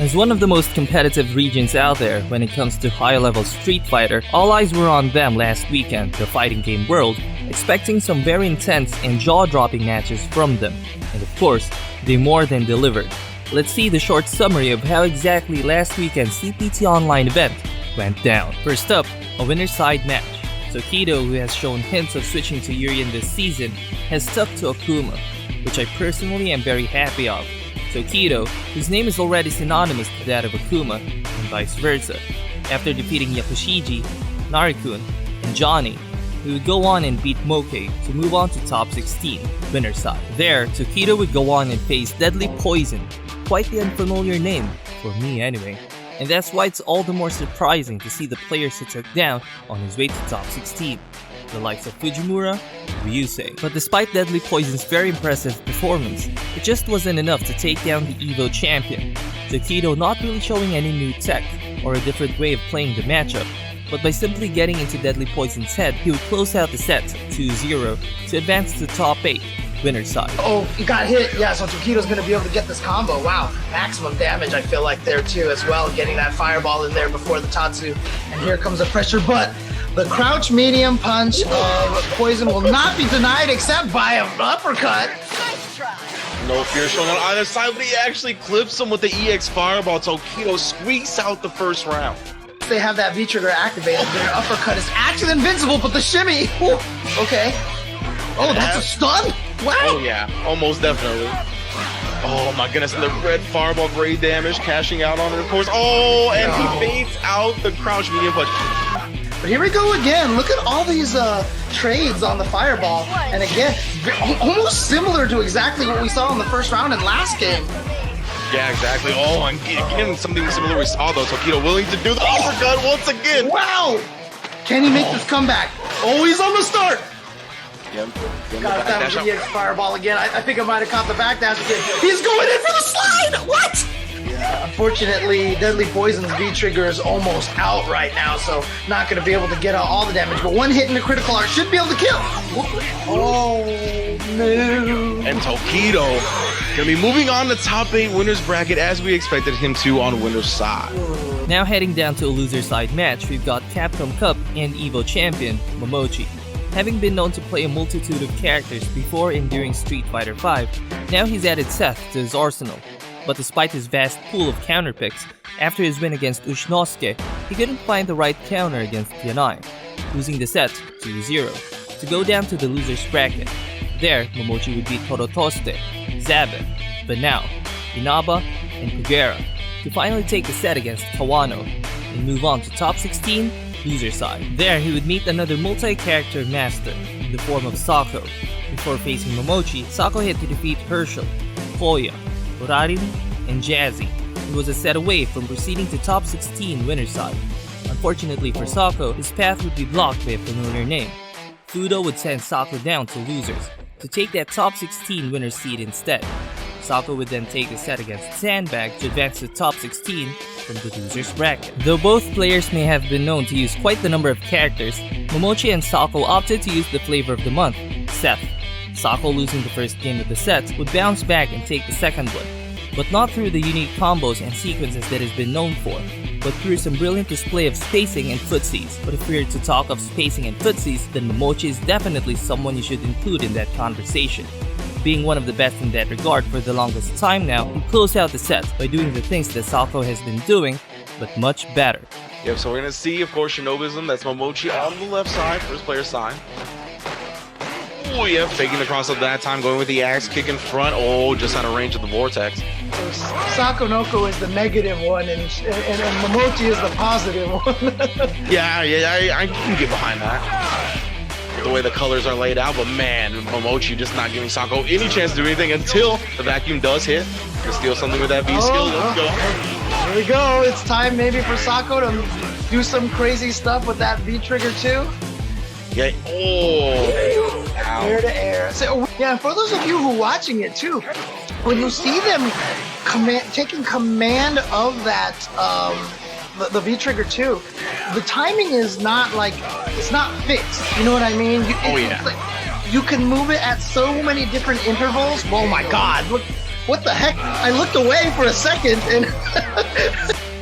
As one of the most competitive regions out there when it comes to high-level Street Fighter, all eyes were on them last weekend, the fighting game world, expecting some very intense and jaw-dropping matches from them. And of course, they more than delivered. Let's see the short summary of how exactly last weekend's CPT Online event went down. First up, a winner's side match. Tokido, who has shown hints of switching to Urien this season, has stuck to Akuma, which I personally am very happy of. Tokido, whose name is already synonymous to that of Akuma, and vice versa. After defeating Yakushiji, Narikun, and Johnny, he would go on and beat Moke to move on to top 16, winner's side. There, Tokido would go on and face Deadly Poison, quite the unfamiliar name, for me anyway. And that's why it's all the more surprising to see the players he took down on his way to top 16, the likes of Fujimura and Ryusei. But despite Deadly Poison's very impressive performance, it just wasn't enough to take down the EVO champion, Tokido not really showing any new tech or a different way of playing the matchup, but by simply getting into Deadly Poison's head, he would close out the set 2-0 to advance to top 8, winner's side. Oh, he got hit. Yeah, so Tokido's going to be able to get this combo. Wow, maximum damage I feel like there too as well, getting that fireball in there before the Tatsu. And here comes the pressure, but the crouch medium punch of Poison will not be denied except by an uppercut. No fear shown on either side, but he actually clips him with the EX fireball. Tokido squeaks out the first round. They have that V-trigger activated. Their uppercut is actually invincible, but the shimmy. Whew, okay. Oh, that's a stun? Wow. Oh yeah, almost definitely. Oh my goodness, and the red fireball, great damage, cashing out on it, of course. Oh, and he fades out the crouch medium punch. But here we go again. Look at all these trades on the fireball. And again, almost similar to exactly what we saw in the first round in last game. Yeah, exactly. Oh, and again, something similar we saw though. Tokido willing to do the uppercut once again. Wow! Can he make this comeback? Oh, he's on the start. Yep. Got that with the EX fireball again. I think I might have caught the backdash again. He's going in for the slide! What? Yeah, unfortunately, Deadly Poison's V-trigger is almost out right now, so not going to be able to get out all the damage. But one hit in the critical art should be able to kill. Oh, no. And Tokido going to be moving on to top 8 winners bracket as we expected him to on winner's side. Now heading down to a loser side match, we've got Capcom Cup and EVO champion, Momochi. Having been known to play a multitude of characters before and during Street Fighter V, now he's added Seth to his arsenal. But despite his vast pool of counterpicks, after his win against Ushinosuke, he couldn't find the right counter against Yanai, losing the set 2-0, to go down to the loser's bracket. There, Momochi would beat Torotoste, Zaben, Banao, Inaba, and Kugera, to finally take the set against Kawano, and move on to top 16, loser side. There, he would meet another multi-character master, in the form of Sako. Before facing Momochi, Sako had to defeat Herschel, Koya, Urarin, and Jazzy, who was a set away from proceeding to top 16 winner's side. Unfortunately for Sako, his path would be blocked by a familiar name. Fudo would send Sako down to losers, to take that top 16 winner's seed instead. Sako would then take the set against Sandbag to advance to top 16 from the loser's bracket. Though both players may have been known to use quite the number of characters, Momochi and Sako opted to use the flavor of the month, Seth. Sako, losing the first game of the set, would bounce back and take the second one, but not through the unique combos and sequences that he's been known for, but through some brilliant display of spacing and footsies. But if we're to talk of spacing and footsies, then Momochi is definitely someone you should include in that conversation. Being one of the best in that regard for the longest time now, he closed out the set by doing the things that Sako has been doing, but much better. Yep, so we're going to see, of course, Shinobism. That's Momochi on the left side, first player side. Oh, yeah, faking the cross up that time, going with the axe kick in front. Oh, just out of range of the vortex. So Sakonoko is the negative one, and Momochi is the positive one. yeah, I can get behind that. The way the colors are laid out, but man, Momochi just not giving Sako any chance to do anything until the vacuum does hit. To steal something with that V skill. Let's go. Here we go. It's time maybe for Sako to do some crazy stuff with that V trigger too. Yeah. Oh. Air to air. So, yeah, for those of you who are watching it too, when you see them taking command of that the V trigger too, the timing is not like, it's not fixed. You know what I mean? You can move it at so many different intervals. Oh my God! Look, what the heck? I looked away for a second, and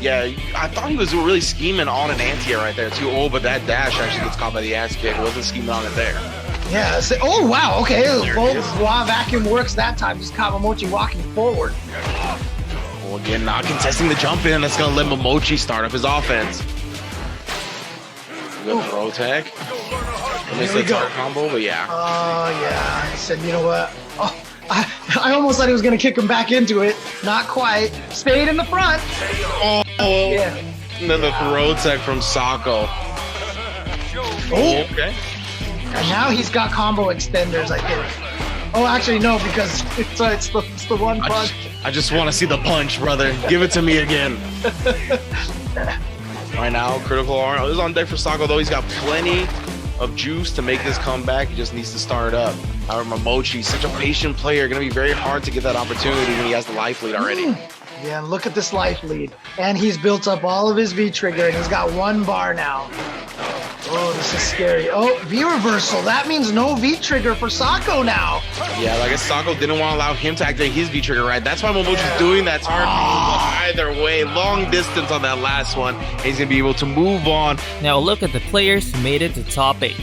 Yeah, I thought he was really scheming on an anti-air right there too. Oh, but that dash actually gets caught by the ass kick. He wasn't scheming on it there. Yeah. Oh, wow. Okay. Wow, vacuum works that time. Just caught Momochi walking forward. Well, again, not contesting the jump in. That's going to let Momochi start up his offense. Good throw tag. Missed the target combo, but yeah. Oh, yeah. I said, you know what? Oh, I almost thought he was going to kick him back into it. Not quite. Stayed in the front. Oh, yeah. And then the throw tag from Sako. Oh, okay. And now he's got combo extenders, I think. Oh, actually, no, because it's the one punch. I just want to see the punch, brother. Give it to me again. Right now, critical arm is on deck for Sako, though. He's got plenty of juice to make this comeback. He just needs to start up. However, Momochi, such a patient player, going to be very hard to get that opportunity when he has the life lead already. Yeah, look at this life lead. And he's built up all of his V-trigger, and he's got 1 bar now. Oh, this is scary. Oh, V-reversal. That means no V-trigger for Sako now. Yeah, I guess Sako didn't want to allow him to activate his V-trigger, right? That's why Momochi's doing that hard move. Either way, long distance on that last one. He's going to be able to move on. Now look at the players who made it to top 8.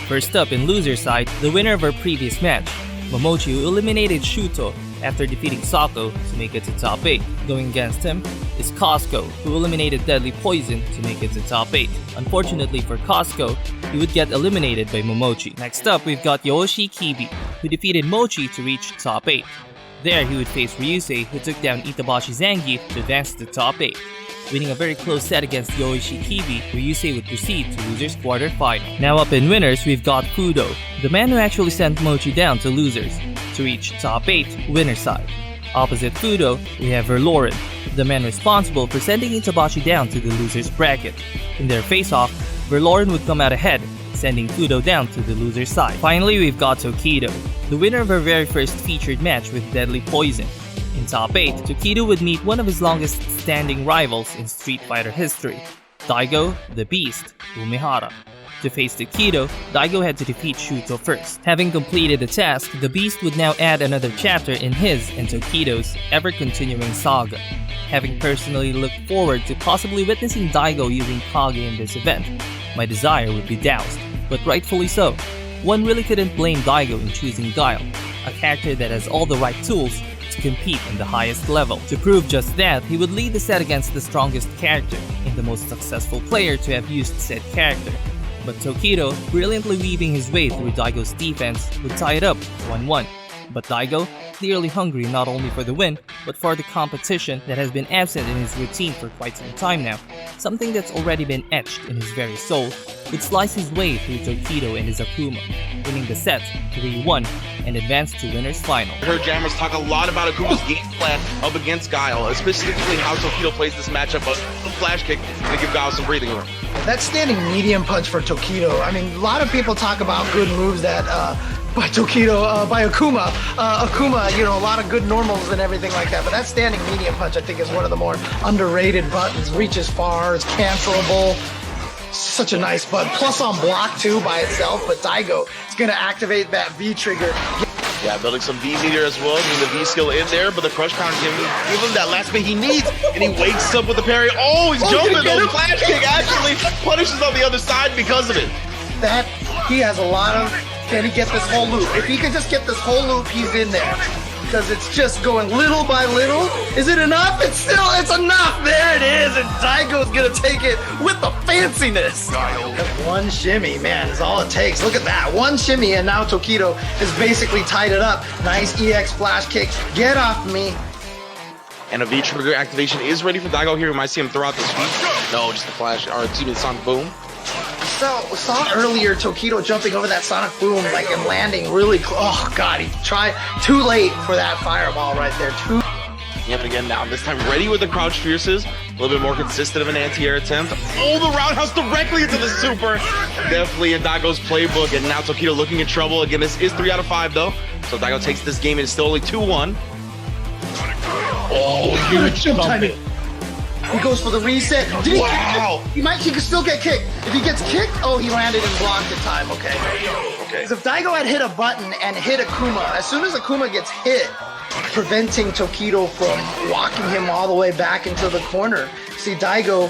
First up in loser side, the winner of our previous match, Momochi, who eliminated Shuto after defeating Sako to make it to top 8. Going against him is Costco, who eliminated Deadly Poison to make it to top 8. Unfortunately for Costco, he would get eliminated by Momochi. Next up, we've got Yoshi Kibi, who defeated Mochi to reach top 8. There, he would face Ryusei, who took down Itabashi Zangief to advance to top 8. Winning a very close set against Yoshi Kibi, Ryusei would proceed to losers quarterfinal. Now up in winners, we've got Fudo, the man who actually sent Mochi down to losers, to reach top 8 winner side. Opposite Fudo, we have Verloren, the man responsible for sending Itabashi down to the losers bracket. In their face-off, Verloren would come out ahead, sending Fudo down to the loser side. Finally, we've got Tokido, the winner of our very first featured match with Deadly Poison. In top 8, Tokido would meet one of his longest standing rivals in Street Fighter history, Daigo the Beast Umehara. To face Tokido, Daigo had to defeat Shuto first. Having completed the task, the Beast would now add another chapter in his and Tokido's ever-continuing saga. Having personally looked forward to possibly witnessing Daigo using Kage in this event, my desire would be doused, but rightfully so. One really couldn't blame Daigo in choosing Guile, a character that has all the right tools to compete in the highest level. To prove just that, he would lead the set against the strongest character and the most successful player to have used said character. But Tokido, brilliantly weaving his way through Daigo's defense, would tie it up 1-1. But Daigo, clearly hungry not only for the win, but for the competition that has been absent in his routine for quite some time now, something that's already been etched in his very soul, would slice his way through Tokido and his Akuma, winning the set 3-1 and advance to winners final. I heard Jammers talk a lot about Akuma's game plan up against Guile, specifically how Tokido plays this matchup, but the flash kick to give Guile some breathing room. That standing medium punch for Tokido, I mean, a lot of people talk about good moves that by Tokido, by Akuma. Akuma, you know, a lot of good normals and everything like that, but that standing medium punch I think is one of the more underrated buttons. Reaches far, it's cancelable. Such a nice button. Plus on block too by itself, but Daigo is going to activate that V trigger. Yeah, building some V meter as well, getting the V skill in there, but the crush counter give him that last bit he needs, and he wakes up with the parry. Oh, he's jumping! The flash kick actually punishes on the other side because of it. That, he has a lot of, can he get this whole loop? If he can just get this whole loop, he's in there. Because it's just going little by little. Is it enough? It's enough. There it is. And Daigo's going to take it with the fanciness. That one shimmy, man, is all it takes. Look at that. One shimmy, and now Tokido has basically tied it up. Nice EX flash kick. Get off me. And a V-trigger activation is ready for Daigo here. We might see him throw out this V. No, just the flash, or excuse me, the Sonic Boom. So, saw earlier Tokido jumping over that Sonic Boom, like, and landing really close. Oh, God, he tried too late for that fireball right there. Yep, and again now, this time ready with the crouch fierces. A little bit more consistent of an anti-air attempt. Oh, the roundhouse directly into the super. Definitely in Daigo's playbook, and now Tokido looking in trouble. Again, this is 3 out of 5, though. So Daigo takes this game, and it's still only 2-1. Oh, huge jumping. He goes for the reset. Did wow! He could still get kicked. If he gets kicked, oh, he landed and blocked in time. Okay. Because if Daigo had hit a button and hit Akuma, as soon as Akuma gets hit, preventing Tokido from walking him all the way back into the corner, See, Daigo,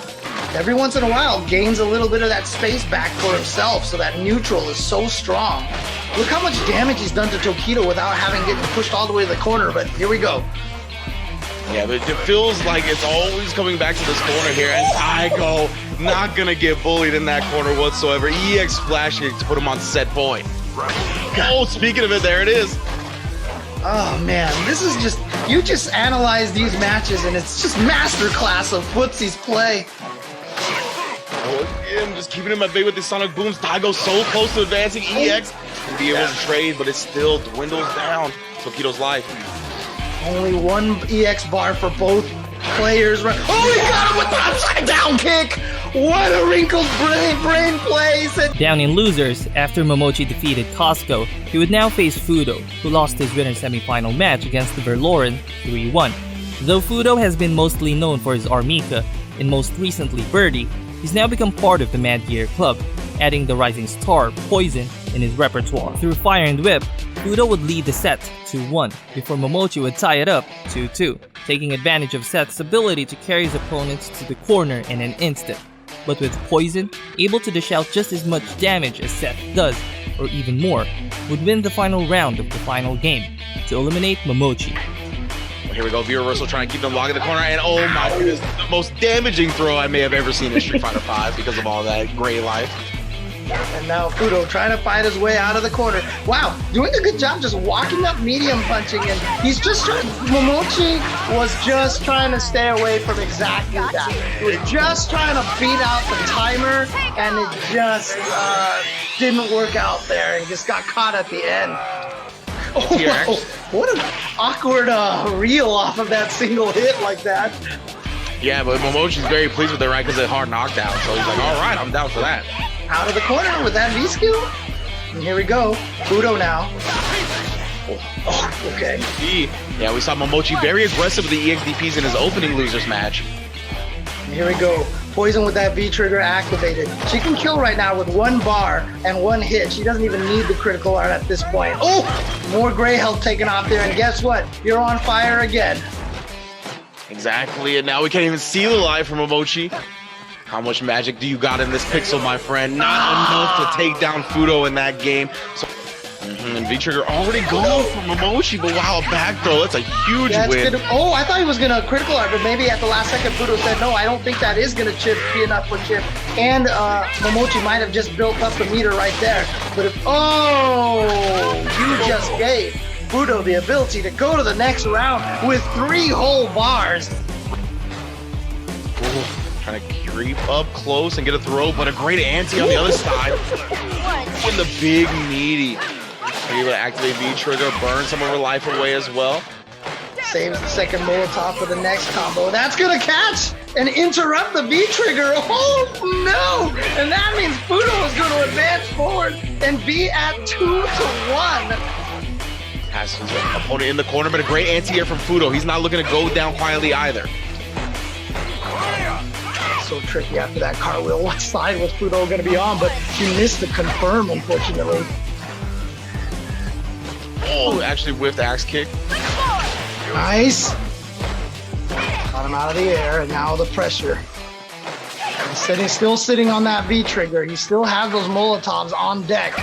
every once in a while, gains a little bit of that space back for himself, so that neutral is so strong. Look how much damage he's done to Tokido without having getting pushed all the way to the corner, but here we go. Yeah, but it feels like it's always coming back to this corner here, and Daigo not gonna get bullied in that corner whatsoever. EX flash kick to put him on set point. Oh, speaking of it, there it is. Oh man, this is just, you just analyze these matches and it's just masterclass of Footsie's play. Oh, again, just keeping him at bay with the sonic booms. Daigo so close to advancing EX and be able to trade, but it still dwindles down Tokido's life. Only one EX bar for both players. Oh, he got him with the upside down kick! What a wrinkled brain plays! Down in losers, after Momochi defeated Costco, he would now face Fudo, who lost his winner semifinal match against the Verloren 3-1. Though Fudo has been mostly known for his Armika, and most recently Birdie, he's now become part of the Mad Gear Club, adding the rising star, Poison, in his repertoire. Through Fire and Whip, Fudo would lead the set 2-1, before Momochi would tie it up 2-2, taking advantage of Seth's ability to carry his opponents to the corner in an instant. But with Poison, able to dish out just as much damage as Seth does, or even more, would win the final round of the final game, to eliminate Momochi. Well, here we go, viewer reversal trying to keep them locked in the corner, and oh my goodness, the most damaging throw I may have ever seen in Street Fighter V because of all that gray life. And now Fudo trying to fight his way out of the corner. Wow, doing a good job just walking up medium punching, and he's just trying, Momochi was just trying to stay away from exactly that. He was just trying to beat out the timer, and it just didn't work out there, and just got caught at the end. Oh, wow. What an awkward reel off of that single hit like that. Yeah, but Momochi's very pleased with it, right, because it's a hard knockdown, so he's like, all right, I'm down for that. Out of the corner with that V-skill. And here we go. Fudo now. Oh, okay. Yeah, we saw Momochi very aggressive with the EXDPs in his opening losers match. And here we go. Poison with that V-trigger activated. She can kill right now with one bar and one hit. She doesn't even need the critical art at this point. Oh! More gray health taken off there, and guess what? You're on fire again. Exactly, and now we can't even see the live from Momochi. How much magic do you got in this pixel, my friend? Not enough to take down Fudo in that game. So, and V-Trigger already going for Momochi, but wow, a back throw. That's a huge win. Good. Oh, I thought he was going to critical art, but maybe at the last second Fudo said, no, I don't think that is going to be enough for chip. And Momochi might have just built up the meter right there. But if, you just gave Fudo the ability to go to the next round with 3 whole bars. Ooh, trying to creep up close and get a throw, but a great anti on the other side. With the big meaty. Are you able to activate V-Trigger, burn some of her life away as well? Saves the second Molotov for the next combo. That's gonna catch and interrupt the V-Trigger. Oh no! And that means Fudo is gonna advance forward and be at 2-1. Has his opponent in the corner, but a great anti-air from Fudo. He's not looking to go down quietly either. So tricky after that cartwheel. What side was Fudo going to be on? But he missed the confirm, unfortunately. Oh, actually whiffed axe kick. Nice. Got him out of the air, and now the pressure. He's still sitting on that V-trigger. He still has those Molotovs on deck.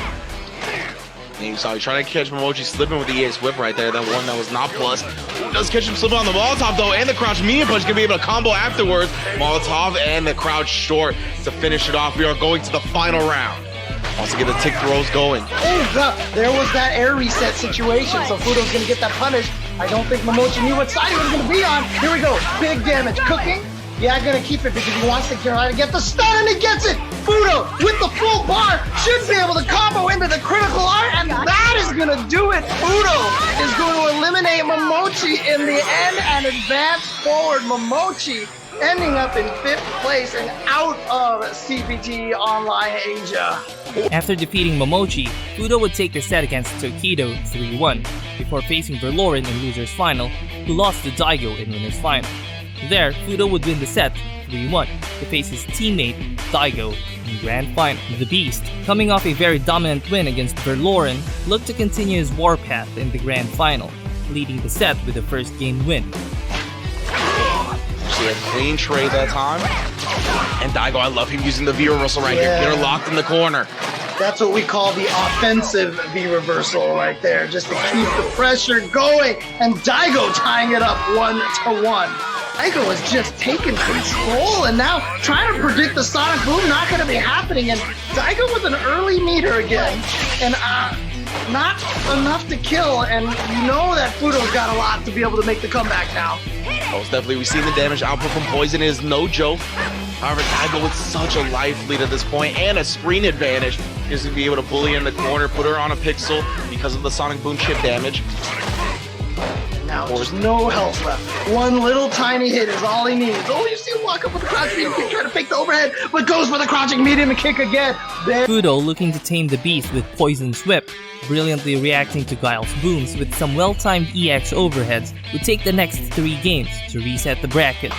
And you saw he trying to catch Momochi slipping with the EX whip right there. That one that was not plus. Does catch him slipping on the Molotov though, and the crouch medium punch gonna be able to combo afterwards. Molotov and the crouch short to finish it off. We are going to the final round. Also get the tick throws going. Oh God, there was that air reset situation, so Fudo's gonna get that punish. I don't think Momochi knew what side he was gonna be on. Here we go, big damage, cooking. Yeah, gonna keep it because he wants to try to get the stun, and he gets it! Fudo, with the full bar, should be able to combo into the critical art, and that is gonna do it! Fudo is going to eliminate Momochi in the end and advance forward. Momochi ending up in 5th place and out of CPT Online Asia. After defeating Momochi, Fudo would take the set against Tokido 3-1, before facing Verloren in Losers Final, who lost to Daigo in Winners Final. There, Fudo would win the set 3-1 to face his teammate Daigo in Grand Final. The Beast, coming off a very dominant win against Verloren, looked to continue his warpath in the Grand Final, leading the set with a first game win. see a clean trade that time. And Daigo, I love him using the V reversal right here. Get her locked in the corner. That's what we call the offensive V reversal right there, just to keep the pressure going. And Daigo tying it up 1-1. Daigo is just taking control, and now trying to predict the Sonic Boom, not going to be happening. And Daigo with an early meter again, and not enough to kill. And you know that Fudo's got a lot to be able to make the comeback now. Most definitely, we've seen the damage output from Poison is no joke. However, Daigo with such a life lead at this point and a screen advantage is going to be able to bully her in the corner, put her on a pixel because of the Sonic Boom chip damage. Now there's no health left. One little tiny hit is all he needs. Oh, you see him walk up with a crouching medium kick, trying to fake the overhead, but goes for the crouching medium and kick again. Fudo looking to tame the beast with Poison's Whip, brilliantly reacting to Guile's booms with some well-timed EX overheads, would take the next 3 games to reset the bracket.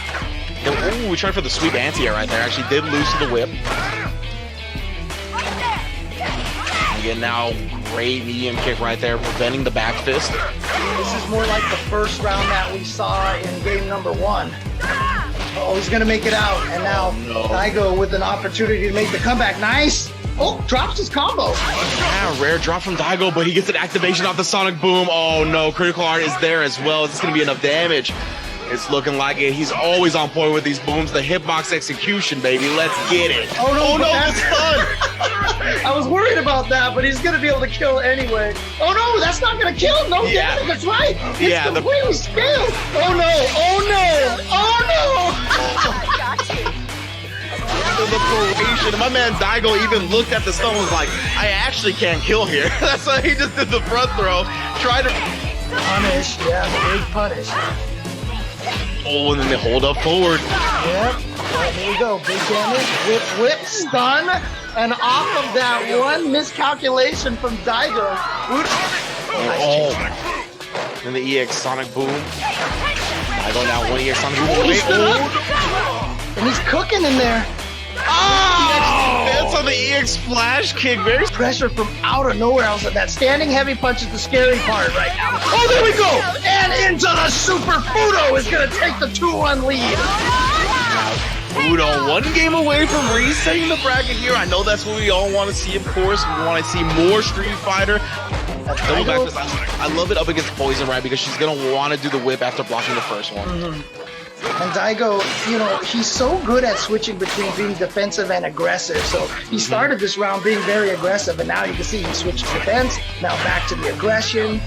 Ooh, we tried for the sweep anti-air right there. Actually did lose to the whip. Again, now great medium kick right there, preventing the back fist. This is more like the first round that we saw in game number 1. Oh, he's gonna make it out, and now Daigo with an opportunity to make the comeback. Nice. Oh, drops his combo. Yeah, rare drop from Daigo, but he gets an activation off the Sonic Boom. Oh no, Critical Art is there as well. It's gonna be enough damage. It's looking like it. He's always on point with these booms. The hitbox execution, baby. Let's get it. Oh no, that's fun. I was worried about that, but he's gonna be able to kill anyway. Oh no, that's not gonna kill. No damage. That's right. It's completely scaled. Oh no. Oh no. Oh no. The creation. My man Daigo even looked at the stone and was like, I actually can't kill here. That's why he just did the front throw. Tried to punish. Yeah, the big punish. Oh, and then they hold up forward. Yep. Right, here we go. Big damage. Whip, stun. And off of that one miscalculation from Daigo. Then the EX Sonic Boom. Daigo now one EX Sonic Boom. And he's cooking in there. Oh! That's on the EX flash kick. Very pressure from out of nowhere. I was at that standing heavy punch is the scary part right now. Oh, there we go! And into the Super Fudo is going to take the 2-1 lead. Fudo, 1 game away from resetting the bracket here. I know that's what we all want to see, of course. We want to see more Street Fighter. I love it up against Poison, right? Because she's going to want to do the whip after blocking the first one. And Daigo, you know, he's so good at switching between being defensive and aggressive. So he started this round being very aggressive, and now you can see he switches defense, now back to the aggression.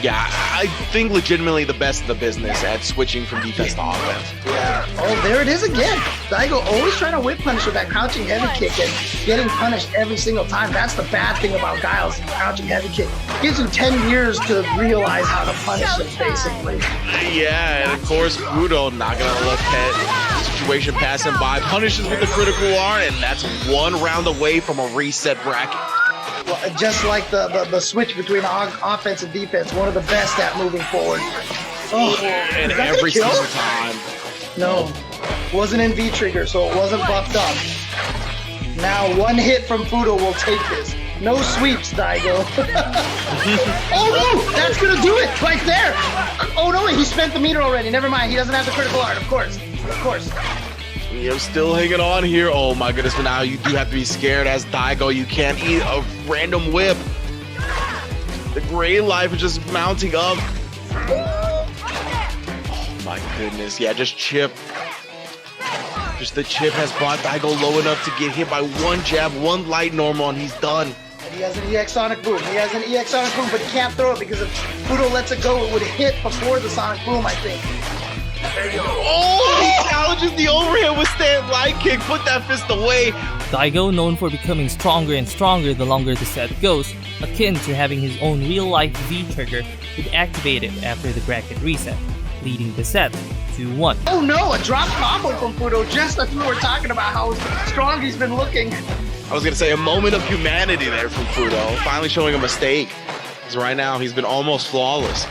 Yeah, I think legitimately the best in the business at switching from defense to offense. Yeah. Oh, there it is again. Daigo always trying to whip punish with that crouching heavy kick and getting punished every single time. That's the bad thing about Guile's crouching heavy kick. Gives him 10 years to realize how to punish him, basically. Yeah, and of course, Fudo not going to let that situation pass him by. Punishes with the critical art, and that's 1 round away from a reset bracket. Well, just like the switch between offense and defense, one of the best at moving forward. Oh, and every single time. No, wasn't in V-trigger, so it wasn't buffed up. Now 1 hit from Fudo will take this. No sweeps, Daigo. Oh no, that's gonna do it right there. Oh no, he spent the meter already. Never mind, he doesn't have the critical art, of course. You're still hanging on here. Oh my goodness, but now you do have to be scared as Daigo. You can't eat a random whip. The gray life is just mounting up. Oh my goodness, yeah, just chip. Just the chip has brought Daigo low enough to get hit by 1 jab, 1 light normal, and he's done. And he has an EX Sonic Boom. But he can't throw it because if Fudo lets it go, it would hit before the Sonic Boom, I think. Oh, he challenges the overhead with stand light kick. Put that fist away. Daigo, known for becoming stronger and stronger the longer the set goes, akin to having his own real-life V-trigger, would activate it after the bracket reset, leading the set 2-1. Oh no, a drop combo from Fudo, just as we were talking about how strong he's been looking. I was going to say a moment of humanity there from Fudo, finally showing a mistake. Because right now he's been almost flawless.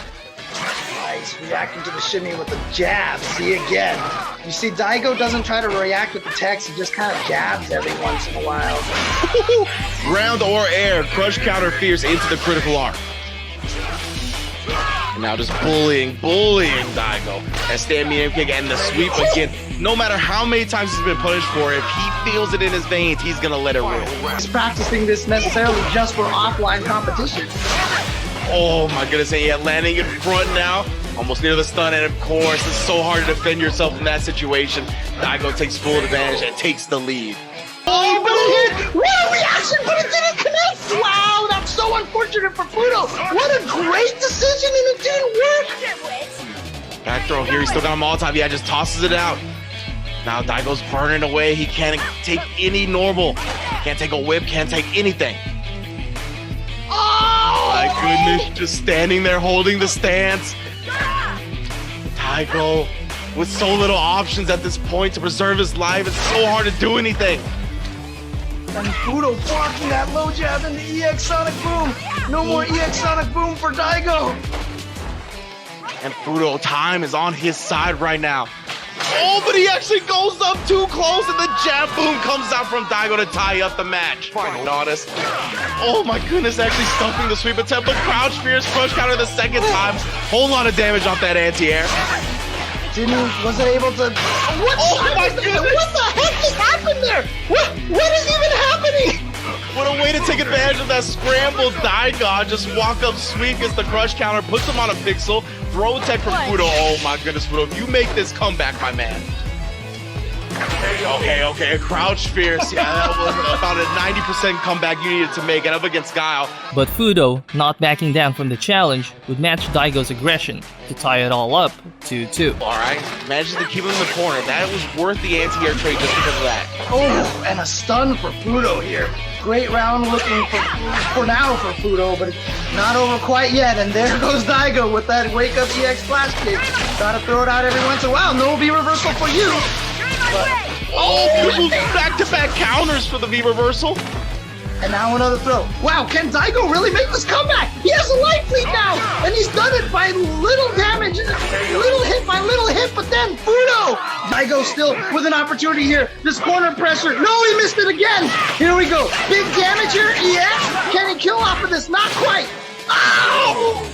Nice, reacting to the shimmy with the jab. See again. You see, Daigo doesn't try to react with the text, he just kind of jabs every once in a while. Ground or air, crush counter fierce into the critical arc. And now just bullying Daigo. That stand medium kick and the sweep again. No matter how many times he's been punished for it, if he feels it in his veins, he's gonna let it rip. He's practicing this necessarily just for offline competition. Oh my goodness, and yeah, landing in front now. Almost near the stun, and of course, it's so hard to defend yourself in that situation. Daigo takes full advantage and takes the lead. Oh, but it hit! What a reaction, but it didn't connect! Wow, that's so unfortunate for Fudo. What a great decision, and it didn't work! Back throw here, he's still got a Molotov. Yeah, just tosses it out. Now Daigo's burning away. He can't take any normal. Can't take a whip, can't take anything. Oh! My goodness, just standing there holding the stance. Daigo with so little options at this point to preserve his life. It's so hard to do anything. And Fudo blocking that low jab and the EX Sonic Boom. No more EX Sonic Boom for Daigo. And Fudo, time is on his side right now. Oh, but he actually goes up too close, and the jab boom comes out from Daigo to tie up the match. Honest. Oh my goodness, actually stuffing the sweep attempt, but crouch fierce crush counter the second time. Whole lot of damage off that anti-air. Wasn't able to. Oh my goodness! What the heck just happened there? What is even happening? What a way to take advantage of that scramble. Daigo just walk up sweep, gets the crush counter, puts him on a pixel, throw tech from Fudo. Oh my goodness, Fudo, if you make this comeback, my man. Okay, crouch fierce. Yeah, that was about a 90% comeback you needed to make it up against Guile. But Fudo, not backing down from the challenge, would match Daigo's aggression to tie it all up 2-2. Alright, manages to keep him in the corner. That was worth the anti-air trade just because of that. Oh, and a stun for Fudo here. Great round looking for now for Fudo, but it's not over quite yet. And there goes Daigo with that wake up EX flash kick. Gotta throw it out every once in a while. No V reversal for you. But, beautiful back-to-back counters for the V reversal. And now another throw. Wow, can Daigo really make this comeback? He has a life lead now, and he's done it by little damage, little hit by little hit, but then Fudo! Daigo still with an opportunity here. This corner pressure. No, he missed it again. Here we go. Big damage here. EX. Can he kill off of this? Not quite. Oh!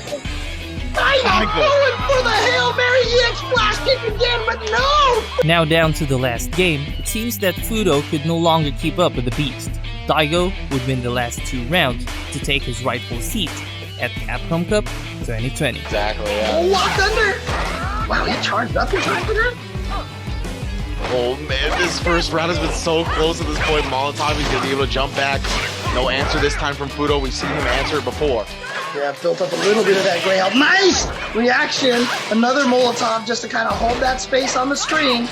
Daigo going for the Hail Mary EX flash kick again, but no! Now down to the last game, it seems that Fudo could no longer keep up with the beast. Daigo would win the last 2 rounds to take his rightful seat at Capcom Cup 2020. Exactly, yeah. Oh, locked under! Wow, he charged up in time for that? Oh man, this first round has been so close at this point. Molotov, he's gonna be able to jump back. No answer this time from Fudo. We've seen him answer it before. Yeah, built up a little bit of that gray health. Nice reaction. Another Molotov just to kind of hold that space on the screen.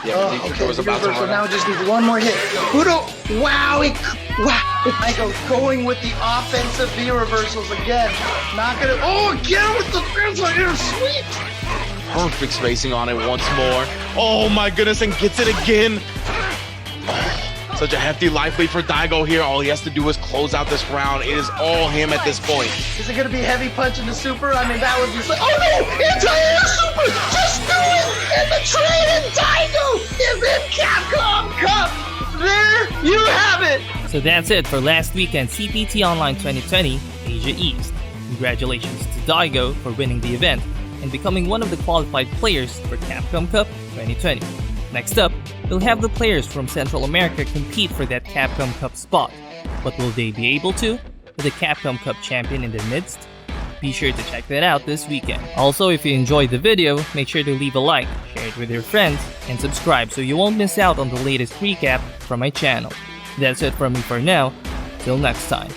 Yeah, okay, was about to run now just needs one more hit. Fudo, wow, Daigo going with the offensive V reversals again. Not gonna, again with the transfer here, sweet. Perfect spacing on it once more. Oh my goodness, and gets it again. Such a hefty life lead for Daigo here. All he has to do is close out this round. It is all him at this point. Is it going to be heavy punch in the super? I mean, that would be like, oh no, anti-air super! Just do it! And the train and Daigo is in Capcom Cup! There you have it! So that's it for last weekend CPT Online 2020 Asia East. Congratulations to Daigo for winning the event and becoming one of the qualified players for Capcom Cup 2020. Next up, we'll have the players from Central America compete for that Capcom Cup spot. But will they be able to, with the Capcom Cup champion in their midst? Be sure to check that out this weekend. Also, if you enjoyed the video, make sure to leave a like, share it with your friends, and subscribe so you won't miss out on the latest recap from my channel. That's it from me for now. Till next time.